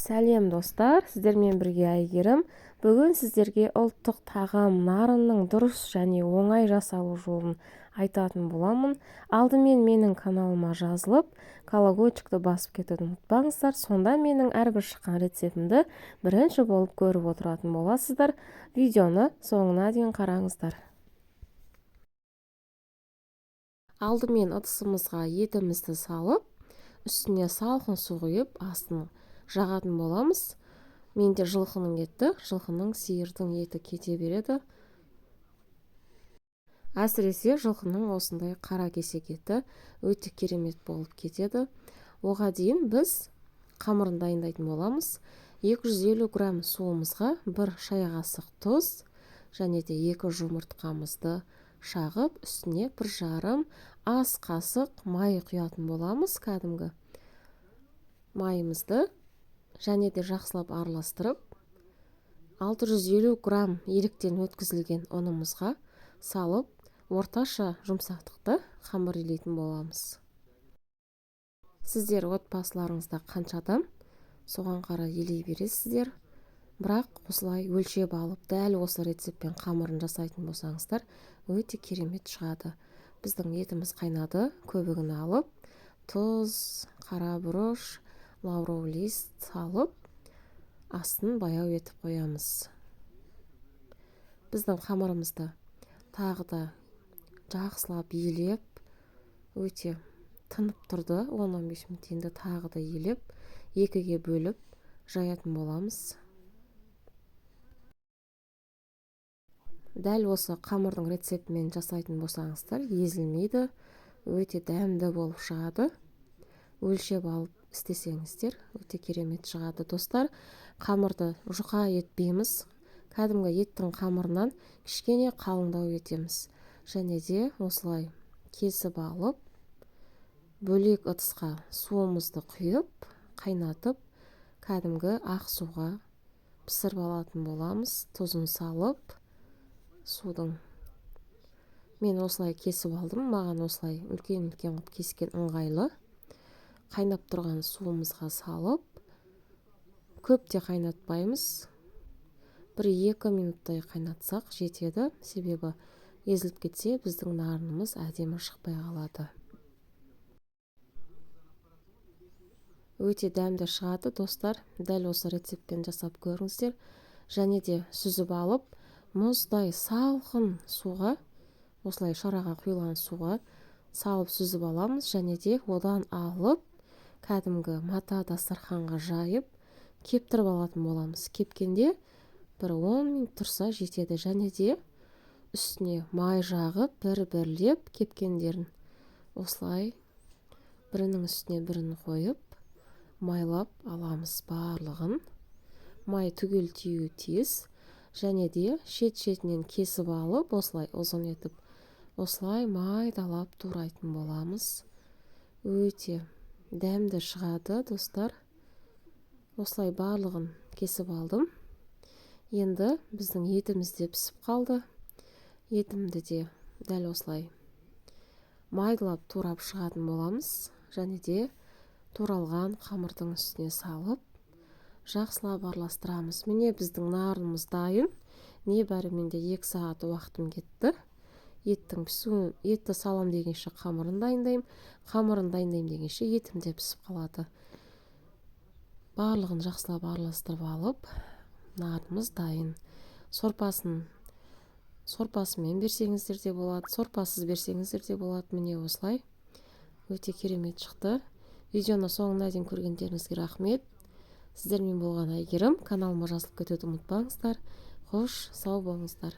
Сәлем достар, сіздермен бірге Әйгерім. Бүгін сіздерге ұлттық тағам нарынның дұрыс және оңай жасалу жолын айтатын боламын. Алдымен менің каналыма жазылып, колокольчикті басып кетуді ұмытпаңыздар. Сонда менің әрбір шыққан рецептімді бірінші болып көріп отыратын боласыздар. Видеоны соңына дейін қараңыздар. Алдымен ыдысымызға етімізді салып, үстіне салқын су құйып, астын жағатын боламыз. Менде жылқының еті, жылқының сиырдың еті кете береді. Әсіресе жылқының осындай қара кесек еті өте керемет болып кетеді. Оға дейін біз қамырын дайындайтын боламыз. 250 грамм суымызға 1 шай қасық тұз және де 2 жұмыртқамызды шағып, үстіне 1,5 ас қасық май құятын боламыз. Кәдімгі майымызды және де жақсылап араластырып, 650 грамм електен өткізілген ұнымызға салып, орташа жұмсақтықты қамыр илейтін боламыз. Сіздер отбасыларыңызда қанша адам, соған қарай илей бересіздер. Бірақ осылай өлшеп алып, дәл осы рецептпен қамырын жасайтын болсаңыздар, өте керемет шығады. Біздің етіміз қайнады, көбігін алып, тұз, қара бұрыш, лаурел лист салып, астын баяу етіп қоямыз. Біздің қамырымызды тағы да жақсылап елеп, өте тынып тұрды. 10-15 минут енді тағы да елеп, екіге бөліп жаятын боламыз. Дәл осы қамырдың рецептімен жасайтын болсаңыздар, езілмейді, өте дәмді болып шығады. Өлшеп алып істесеңіздер, өте керемет шығады. Достар, қамырды жұқа етпейміз. Кәдімгі еттің қамырынан кішкене қалыңдау етеміз. Және де осылай кесіп алып, бөлек ыдысқа суымызды құйып, қайнатып, кәдімгі ақ суға пісіріп алатын боламыз. Тұзын салып, судың. Мен осылай кесіп алдым. Маған осылай үлкен-үлкен қып кескен ыңғайлы. Қайнап тұрған суымызға салып, көп те қайнатпаймыз. 1-2 минуттай қайнатсақ жетеді. Себебі езіліп кетсе, біздің нарынымыз әдемі шықпай қалады. Өте дәмді шығады, достар. Дәл осы рецептпен жасап көріңіздер. Және де сүзіп алып, мұздай салқын суға, осылай шараға құйылған суға салып сүзіп аламыз. Және де одан алып, кәдімгі мата дастарханға жайып, кептіріп алатын боламыз. Кепкенде 10 минут тұрса жетеді. Және де үстіне май жағып, бір-бірлеп кепкендерін осылай бірінің үстіне бірін қойып, майлап аламыз барлығын. Май түгел тиюі тиіс. Және де шет-шетінен кесіп алып, осылай ұзын етіп, осылай майдалап турайтын боламыз. Өте дәмді шығады, достар. Осылай барлығын кесіп алдым. Енді біздің етіміз де пісіп қалды. Етімді де дәл осылай майдалап турап шығатын боламыз. Және де туралған қамырдың үстіне салып, жақсылап араластырамыз. Міне біздің нарынымыз дайын. Небәрі менде 2 сағат уақытым кетті. Еттің пісуін, етті салам дегенше қамырын дайындаймын. Қамырын дайындаймын дегенше етім де пісіп қалады. Барлығын жақсылап араластырып алып, нарымыз дайын. Сорпасымен берсеңіздер де болады, сорпасыз берсеңіздер де болады. Міне осылай. Өте керемет шықты. Видеоны соңына дейін көргендеріңізге рахмет. Сіздермен болған Әйгерім. Каналыма жазылып кетуді ұмытпаңыздар. Қош, сау болыңыздар.